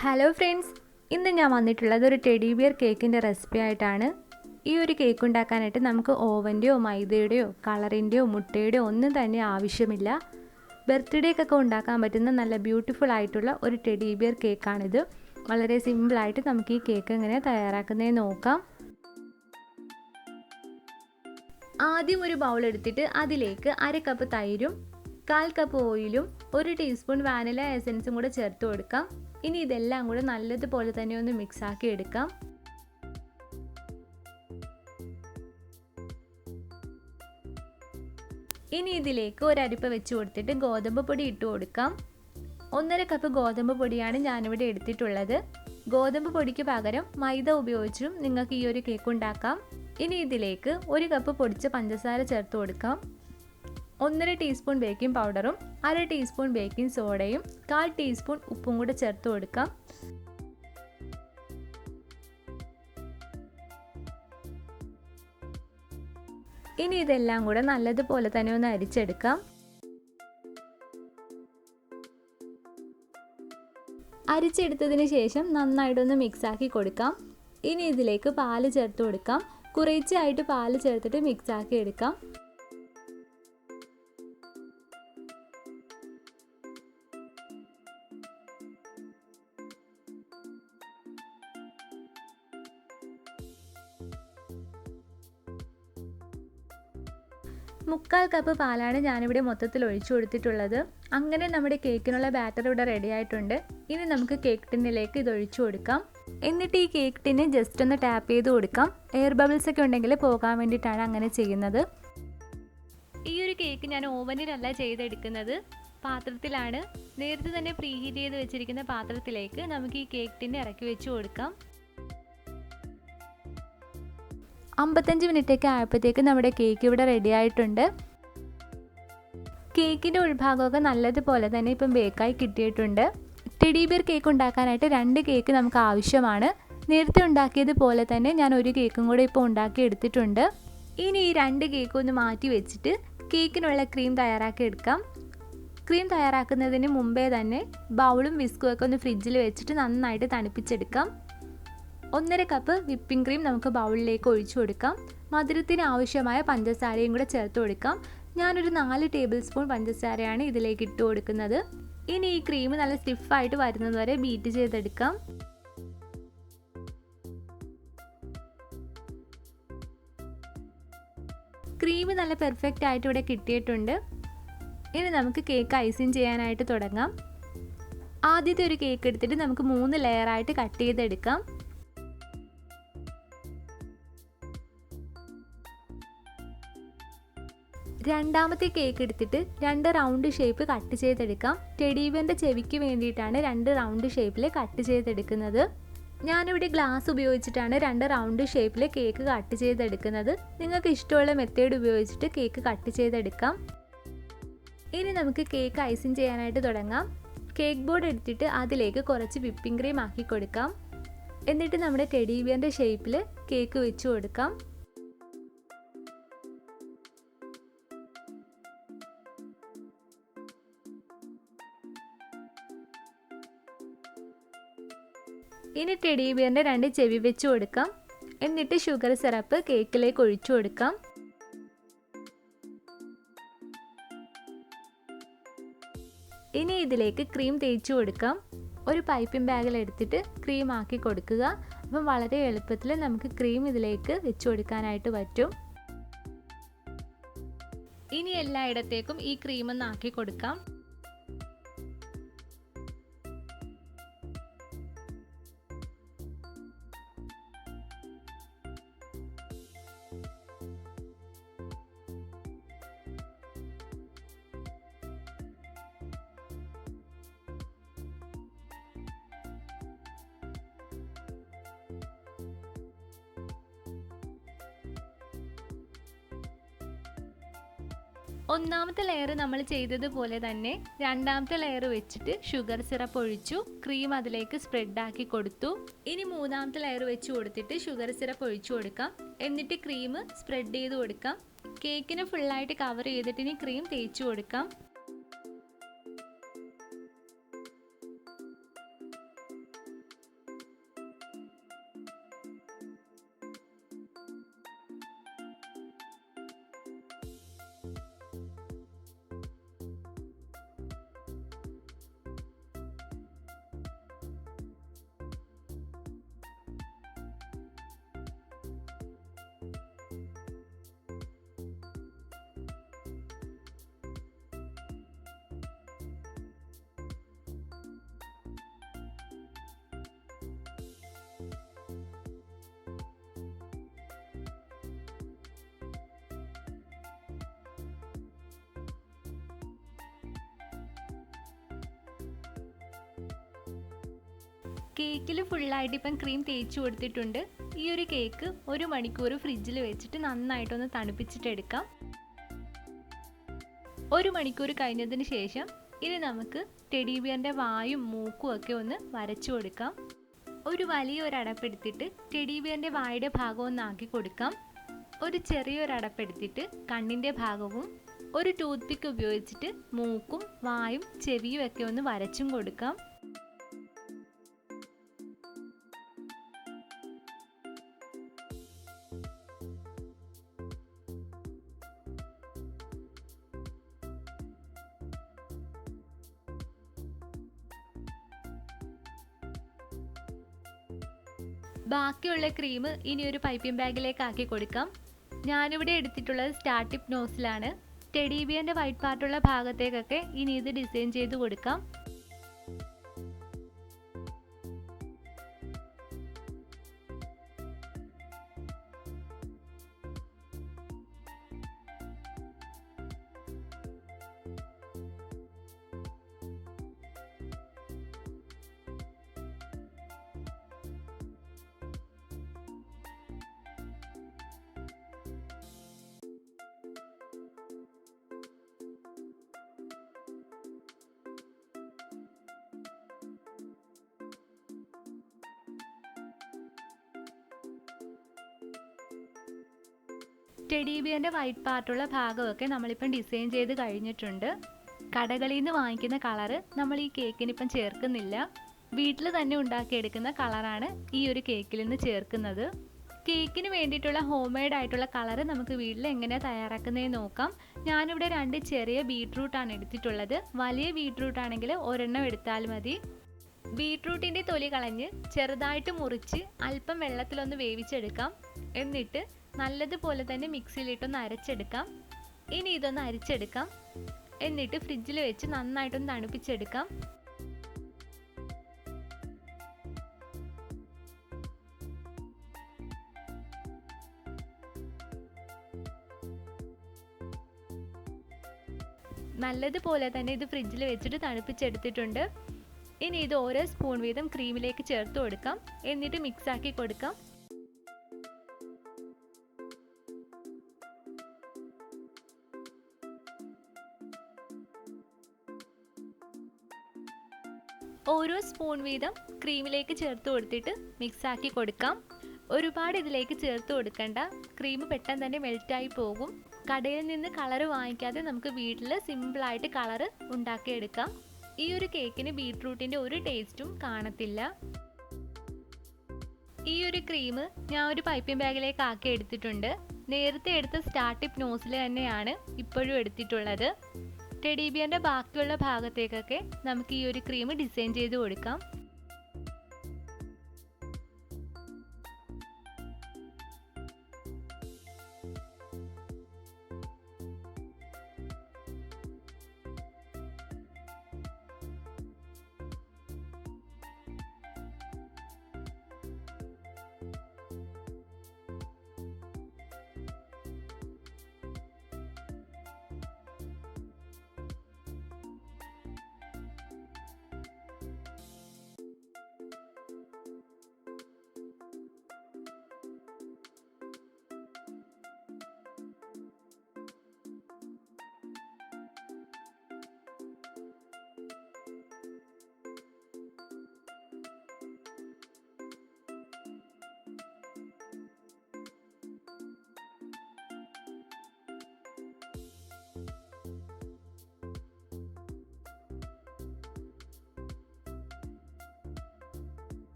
Hello friends, ഇന്ന് ഞാൻ വന്നിട്ടുള്ളത് ഒരു ടെഡി ബിയർ കേക്കിൻ്റെ റെസിപ്പി ആയിട്ടാണ്. ഈ ഒരു കേക്ക് ഉണ്ടാക്കാനായിട്ട് നമുക്ക് ഓവൻ്റെയോ മൈദയുടെയോ കളറിൻ്റെയോ മുട്ടയുടെയോ ഒന്നും തന്നെ ആവശ്യമില്ല. ബർത്ത്ഡേക്കൊക്കെ ഉണ്ടാക്കാൻ പറ്റുന്ന നല്ല ബ്യൂട്ടിഫുൾ ആയിട്ടുള്ള ഒരു ടെഡി ബിയർ കേക്കാണിത്. വളരെ സിമ്പിളായിട്ട് നമുക്ക് ഈ കേക്ക് എങ്ങനെ തയ്യാറാക്കുന്നതെന്ന് നോക്കാം. ആദ്യം ഒരു ബൗൾ എടുത്തിട്ട് അതിലേക്ക് 1/2 കപ്പ് തൈരും 1/4 കപ്പ് ഓയിലും 1 ടീസ്പൂൺ വാനില എസൻസും കൂടെ ചേർത്ത് കൊടുക്കാം. ഇനി ഇതെല്ലാം കൂടെ നല്ലതുപോലെ തന്നെ ഒന്ന് മിക്സ് ആക്കി എടുക്കാം. ഇനി ഇതിലേക്ക് ഒരു അരിപ്പ വെച്ച് കൊടുത്തിട്ട് ഗോതമ്പ് പൊടി ഇട്ട് കൊടുക്കാം. 1/2 കപ്പ് ഗോതമ്പ് പൊടിയാണ് ഞാനിവിടെ എടുത്തിട്ടുള്ളത്. ഗോതമ്പ് പൊടിക്ക് പകരം മൈദ ഉപയോഗിച്ചും നിങ്ങൾക്ക് ഈ ഒരു കേക്ക് ഉണ്ടാക്കാം. ഇനി ഇതിലേക്ക് 1 കപ്പ് പൊടിച്ച പഞ്ചസാര ചേർത്ത് കൊടുക്കാം. 1/2 ടീസ്പൂൺ ബേക്കിംഗ് പൗഡറും 1/2 ടീസ്പൂൺ ബേക്കിംഗ് സോഡയും 1/4 ടീസ്പൂൺ ഉപ്പും കൂടെ ചേർത്ത് കൊടുക്കാം. ഇനി ഇതെല്ലാം കൂടെ നല്ലതുപോലെ തന്നെ ഒന്ന് അരിച്ചെടുക്കാം. അരിച്ചെടുത്തതിന് ശേഷം നന്നായിട്ടൊന്ന് മിക്സ് ആക്കി കൊടുക്കാം. ഇനി ഇതിലേക്ക് പാല് ചേർത്ത് കൊടുക്കാം. കുറേശ്ശെയായിട്ട് പാല് ചേർത്തിട്ട് മിക്സ് ആക്കി എടുക്കാം. മുക്കാൽ കപ്പ് പാലാണ് ഞാനിവിടെ മൊത്തത്തിൽ ഒഴിച്ചു കൊടുത്തിട്ടുള്ളത്. അങ്ങനെ നമ്മുടെ കേക്കിനുള്ള ബാറ്റർ ഇവിടെ റെഡി ആയിട്ടുണ്ട്. ഇനി നമുക്ക് കേക്ക് ടിന്നിലേക്ക് ഇത് ഒഴിച്ചു കൊടുക്കാം. എന്നിട്ട് ഈ കേക്ക് ടിന്ന് ജസ്റ്റ് ഒന്ന് ടാപ്പ് ചെയ്ത് കൊടുക്കാം. എയർ ബബിൾസ് ഒക്കെ ഉണ്ടെങ്കിൽ പോകാൻ വേണ്ടിയിട്ടാണ് അങ്ങനെ ചെയ്യുന്നത്. ഈ ഒരു കേക്ക് ഞാൻ ഓവനിലല്ല ചെയ്തെടുക്കുന്നത്, പാത്രത്തിലാണ്. നേരത്തെ തന്നെ പ്രീ ഹീറ്റ് ചെയ്ത് വെച്ചിരിക്കുന്ന പാത്രത്തിലേക്ക് നമുക്ക് ഈ കേക്ക് ടിന്ന് ഇറക്കി വെച്ച് കൊടുക്കാം. 55 മിനിറ്റൊക്കെ ആയപ്പോഴത്തേക്ക് നമ്മുടെ കേക്ക് ഇവിടെ റെഡി ആയിട്ടുണ്ട്. കേക്കിൻ്റെ ഉൾഭാഗമൊക്കെ നല്ലതുപോലെ തന്നെ ഇപ്പം ബേക്കായി കിട്ടിയിട്ടുണ്ട്. ടെഡി ബിയർ കേക്ക് ഉണ്ടാക്കാനായിട്ട് 2 കേക്ക് നമുക്ക് ആവശ്യമാണ്. നേരത്തെ ഉണ്ടാക്കിയതുപോലെ തന്നെ ഞാൻ ഒരു കേക്കും കൂടെ ഇപ്പോൾ ഉണ്ടാക്കി എടുത്തിട്ടുണ്ട്. ഇനി ഈ 2 കേക്കും ഒന്ന് മാറ്റി വെച്ചിട്ട് കേക്കിനുള്ള ക്രീം തയ്യാറാക്കി എടുക്കാം. ക്രീം തയ്യാറാക്കുന്നതിന് മുമ്പേ തന്നെ ബൗളും വിസ്കും ഒക്കെ ഒന്ന് ഫ്രിഡ്ജിൽ വെച്ചിട്ട് നന്നായിട്ട് തണുപ്പിച്ചെടുക്കാം. 1/2 കപ്പ് വിപ്പിംഗ് ക്രീം നമുക്ക് ബൗളിലേക്ക് ഒഴിച്ചു കൊടുക്കാം. മധുരത്തിന് ആവശ്യമായ പഞ്ചസാരയും കൂടെ ചേർത്ത് കൊടുക്കാം. ഞാനൊരു 4 ടേബിൾ സ്പൂൺ പഞ്ചസാരയാണ് ഇതിലേക്ക് ഇട്ട് കൊടുക്കുന്നത്. ഇനി ഈ ക്രീം നല്ല സ്റ്റിഫായിട്ട് വരുന്നത് വരെ ബീറ്റ് ചെയ്തെടുക്കാം. ക്രീം നല്ല പെർഫെക്റ്റ് ആയിട്ട് ഇവിടെ കിട്ടിയിട്ടുണ്ട്. ഇനി നമുക്ക് കേക്ക് ഐസിങ് ചെയ്യാനായിട്ട് തുടങ്ങാം. ആദ്യത്തെ ഒരു കേക്ക് എടുത്തിട്ട് നമുക്ക് 3 ലെയറായിട്ട് കട്ട് ചെയ്തെടുക്കാം. രണ്ടാമത്തെ കേക്ക് എടുത്തിട്ട് 2 റൗണ്ട് ഷേപ്പ് കട്ട് ചെയ്തെടുക്കാം. ടെഡി ബിയറിൻ്റെ ചെവിക്ക് വേണ്ടിയിട്ടാണ് 2 റൗണ്ട് ഷേപ്പിൽ കട്ട് ചെയ്തെടുക്കുന്നത്. ഞാനിവിടെ ഗ്ലാസ് ഉപയോഗിച്ചിട്ടാണ് 2 റൗണ്ട് ഷേപ്പിൽ കേക്ക് കട്ട് ചെയ്തെടുക്കുന്നത്. നിങ്ങൾക്ക് ഇഷ്ടമുള്ള മെത്തേഡ് ഉപയോഗിച്ചിട്ട് കേക്ക് കട്ട് ചെയ്തെടുക്കാം. ഇനി നമുക്ക് കേക്ക് ഐസിങ് ചെയ്യാനായിട്ട് തുടങ്ങാം. കേക്ക് ബോർഡ് എടുത്തിട്ട് അതിലേക്ക് കുറച്ച് വിപ്പിംഗ് ക്രീം ആക്കി കൊടുക്കാം. എന്നിട്ട് നമ്മുടെ ടെഡി ബിയറിൻ്റെ ഷേപ്പിൽ കേക്ക് വെച്ച് കൊടുക്കാം. ഇനി ടെഡി ബിയറിൻ്റെ 2 ചെവി വെച്ച് കൊടുക്കാം. എന്നിട്ട് ഷുഗർ സിറപ്പ് കേക്കിലേക്ക് ഒഴിച്ചു കൊടുക്കാം. ഇനി ഇതിലേക്ക് ക്രീം തേച്ച് കൊടുക്കാം. ഒരു പൈപ്പിംഗ് ബാഗിൽ എടുത്തിട്ട് ക്രീം ആക്കി കൊടുക്കുക. അപ്പം വളരെ എളുപ്പത്തിൽ നമുക്ക് ക്രീം ഇതിലേക്ക് വെച്ച് കൊടുക്കാനായിട്ട് പറ്റും. ഇനി എല്ലായിടത്തേക്കും ഈ ക്രീം ഒന്ന് ആക്കി കൊടുക്കാം. ഒന്നാമത്തെ ലെയർ നമ്മൾ ചെയ്തതുപോലെ തന്നെ രണ്ടാമത്തെ ലെയർ വെച്ചിട്ട് ഷുഗർ സിറപ്പ് ഒഴിച്ചു, ക്രീം അതിലേക്ക് സ്പ്രെഡ് ആക്കി കൊടുത്തു. ഇനി മൂന്നാമത്തെ ലെയർ വെച്ച് കൊടുത്തിട്ട് ഷുഗർ സിറപ്പ് ഒഴിച്ചു കൊടുക്കാം. എന്നിട്ട് ക്രീം സ്പ്രെഡ് ചെയ്ത് കൊടുക്കാം. കേക്കിന് ഫുള്ളായിട്ട് കവർ ചെയ്തിട്ട് ഇനി ക്രീം തേച്ച് കൊടുക്കാം. കേക്കിൽ ഫുള്ളായിട്ട് ഇപ്പം ക്രീം തേച്ച് കൊടുത്തിട്ടുണ്ട്. ഈ ഒരു കേക്ക് 1 മണിക്കൂർ ഫ്രിഡ്ജിൽ വെച്ചിട്ട് നന്നായിട്ടൊന്ന് തണുപ്പിച്ചിട്ടെടുക്കാം. 1 മണിക്കൂർ കഴിഞ്ഞതിന് ശേഷം ഇനി നമുക്ക് ടെഡി ബിയറിൻ്റെ വായും മൂക്കും ഒക്കെ ഒന്ന് വരച്ചു കൊടുക്കാം. ഒരു വലിയൊരു അടപ്പെടുത്തിട്ട് ടെഡി ബിയറിൻ്റെ വായുടെ ഭാഗം ഒന്ന് ആക്കി കൊടുക്കാം. ഒരു ചെറിയൊരു അടപ്പെടുത്തിട്ട് കണ്ണിൻ്റെ ഭാഗവും ഒരു ടൂത്ത് പിക്ക് ഉപയോഗിച്ചിട്ട് മൂക്കും വായും ചെവിയും ഒക്കെ ഒന്ന് വരച്ചും കൊടുക്കാം. ബാക്കിയുള്ള ക്രീം ഇനി ഒരു പൈപ്പിംഗ് ബാഗിലേക്ക് ആക്കി കൊടുക്കാം. ഞാനിവിടെ എടുത്തിട്ടുള്ളത് സ്റ്റാർ ടിപ്പ് നോസിലാണ്. ടെഡി ബിയറിൻ്റെ വൈറ്റ് പാർട്ടുള്ള ഭാഗത്തേക്കൊക്കെ ഇനി ഇത് ഡിസൈൻ ചെയ്ത് കൊടുക്കാം. ടെഡി ബിയറിൻ്റെ വൈറ്റ് പാർട്ടുള്ള ഭാഗമൊക്കെ നമ്മളിപ്പം ഡിസൈൻ ചെയ്ത് കഴിഞ്ഞിട്ടുണ്ട്. കടകളിൽ നിന്ന് വാങ്ങിക്കുന്ന കളറ് നമ്മൾ ഈ കേക്കിനിപ്പം ചേർക്കുന്നില്ല. വീട്ടിൽ തന്നെ ഉണ്ടാക്കിയെടുക്കുന്ന കളറാണ് ഈ ഒരു കേക്കിൽ നിന്ന് ചേർക്കുന്നത്. കേക്കിന് വേണ്ടിയിട്ടുള്ള ഹോം മെയ്ഡ് ആയിട്ടുള്ള കളറ് നമുക്ക് വീട്ടിൽ എങ്ങനെ തയ്യാറാക്കുന്നതെന്ന് നോക്കാം. ഞാനിവിടെ 2 ചെറിയ ബീട്രൂട്ടാണ് എടുത്തിട്ടുള്ളത്. വലിയ ബീട്രൂട്ടാണെങ്കിൽ ഒരെണ്ണം എടുത്താൽ മതി. ബീട്രൂട്ടിൻ്റെ തൊലി കളഞ്ഞ് ചെറുതായിട്ട് മുറിച്ച് അല്പം വെള്ളത്തിലൊന്ന് വേവിച്ചെടുക്കാം. എന്നിട്ട് നല്ലതുപോലെ തന്നെ മിക്സിയിലിട്ടൊന്ന് അരച്ചെടുക്കാം. ഇനി ഇതൊന്ന് അരിച്ചെടുക്കാം. എന്നിട്ട് ഫ്രിഡ്ജിൽ വെച്ച് നന്നായിട്ടൊന്ന് തണുപ്പിച്ചെടുക്കാം. നല്ലതുപോലെ തന്നെ ഇത് ഫ്രിഡ്ജിൽ വെച്ചിട്ട് തണുപ്പിച്ചെടുത്തിട്ടുണ്ട്. ഇനി ഇത് ഓരോ സ്പൂൺ വീതം ക്രീമിലേക്ക് ചേർത്ത് കൊടുക്കാം. എന്നിട്ട് മിക്സ് ആക്കി കൊടുക്കാം. ഓരോ സ്പൂൺ വീതം ക്രീമിലേക്ക് ചേർത്ത് കൊടുത്തിട്ട് മിക്സ് ആക്കി കൊടുക്കാം. ഒരുപാട് ഇതിലേക്ക് ചേർത്ത് കൊടുക്കണ്ട, ക്രീം പെട്ടെന്ന് തന്നെ മെൽറ്റായി പോകും. കടയിൽ നിന്ന് കളറ് വാങ്ങിക്കാതെ നമുക്ക് വീട്ടിൽ സിമ്പിളായിട്ട് കളറ് ഉണ്ടാക്കിയെടുക്കാം. ഈ ഒരു കേക്കിന് ബീട്രൂട്ടിൻ്റെ ഒരു ടേസ്റ്റും കാണത്തില്ല. ഈ ഒരു ക്രീം ഞാൻ ഒരു പൈപ്പിംഗ് ബാഗിലേക്ക് ആക്കി എടുത്തിട്ടുണ്ട്. നേരത്തെ എടുത്ത സ്റ്റാർ ടിപ്പ് നോസിൽ തന്നെയാണ് ഇപ്പോഴും എടുത്തിട്ടുള്ളത്. ടെഡി ബിയറിൻ്റെ ബാക്കിയുള്ള ഭാഗത്തേക്കൊക്കെ നമുക്ക് ഈ ഒരു ക്രീം ഡിസൈൻ ചെയ്ത് കൊടുക്കാം.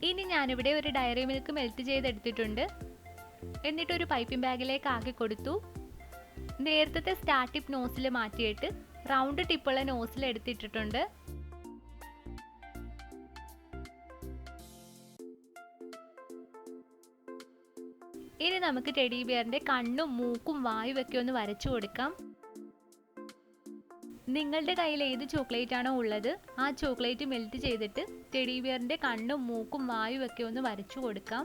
ഇനി ഞാനിവിടെ ഒരു ഡയറി മിൽക്ക് മെൽറ്റ് ചെയ്തെടുത്തിട്ടുണ്ട്. എന്നിട്ടൊരു പൈപ്പിംഗ് ബാഗിലേക്ക് ആക്കി കൊടുത്തു. നേരത്തെ സ്റ്റാർ ടിപ്പ് നോസിൽ മാറ്റിയിട്ട് റൗണ്ട് ടിപ്പുള്ള നോസിൽ എടുത്തിട്ടിട്ടുണ്ട്. ഇനി നമുക്ക് ടെഡി ബിയറിൻ്റെ കണ്ണും മൂക്കും വായും ഒക്കെ ഒന്ന് വരച്ചു കൊടുക്കാം. നിങ്ങളുടെ കയ്യിൽ ഏത് ചോക്ലേറ്റ് ആണോ ഉള്ളത് ആ ചോക്ലേറ്റ് മെൽറ്റ് ചെയ്തിട്ട് ടെഡി ബിയറിൻ്റെ കണ്ണും മൂക്കും വായും ഒക്കെ ഒന്ന് വരച്ചു കൊടുക്കാം.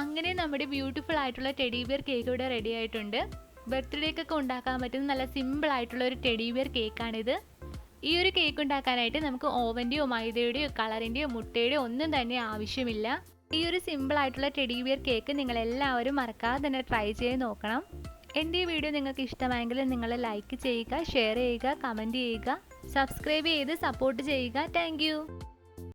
അങ്ങനെ നമ്മുടെ ബ്യൂട്ടിഫുൾ ആയിട്ടുള്ള ടെഡി ബിയർ കേക്ക് ഇവിടെ റെഡി ആയിട്ടുണ്ട്. ബർത്ത്ഡേക്കൊക്കെ ഉണ്ടാക്കാൻ പറ്റുന്ന നല്ല സിമ്പിൾ ആയിട്ടുള്ള ഒരു ടെഡി ബിയർ കേക്കാണിത്. ഈ ഒരു കേക്ക് ഉണ്ടാക്കാനായിട്ട് നമുക്ക് ഓവൻ്റെയോ മൈദയുടെയോ കളറിൻ്റെയോ മുട്ടയുടെയോ ഒന്നും തന്നെ ആവശ്യമില്ല. ഈ ഒരു സിമ്പിൾ ആയിട്ടുള്ള ടെഡി ബിയർ കേക്ക് നിങ്ങളെല്ലാവരും മറക്കാതെ തന്നെ ട്രൈ ചെയ്ത് നോക്കണം. എൻ്റെ ഈ വീഡിയോ നിങ്ങൾക്ക് ഇഷ്ടമായെങ്കിൽ നിങ്ങൾ ലൈക്ക് ചെയ്യുക, ഷെയർ ചെയ്യുക, കമൻറ്റ് ചെയ്യുക, സബ്സ്ക്രൈബ് ചെയ്ത് സപ്പോർട്ട് ചെയ്യുക. താങ്ക്